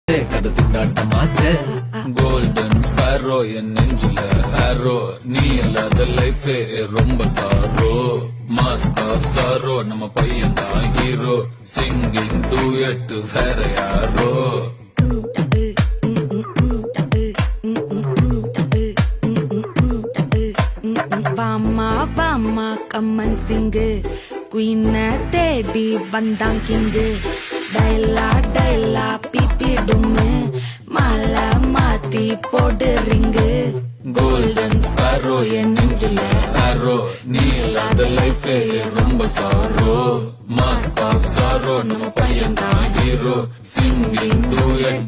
கதை திண்டாட்டமாச்சே golden Sparrow என் நெஞ்சில ஆரோ நீ இல்லாத லைஃபே ரொம்ப சாரோ மாஸ்க் ஆஃப் சாரோ நம்ம பையன் தான் ஹீரோ சிங்கிங் டூயட் வேற யாரோ பாமா பாமா கம்மன் சிங்கு குயின தேடி வந்தான் கிங்கு டைலா டைலா பிபிடுமு மாலை மாத்தி போடு ரிங்கு கோல்டன் ஸ்பேரோ என் நெஞ்சில ஆரோ நீ இல்லாத லைஃபே ரொம்ப சாரோ மாஸ்க் ஆஃப் சாரோ நம்ம பையன் தான் ஹீரோ சிங்கிங் டூயட்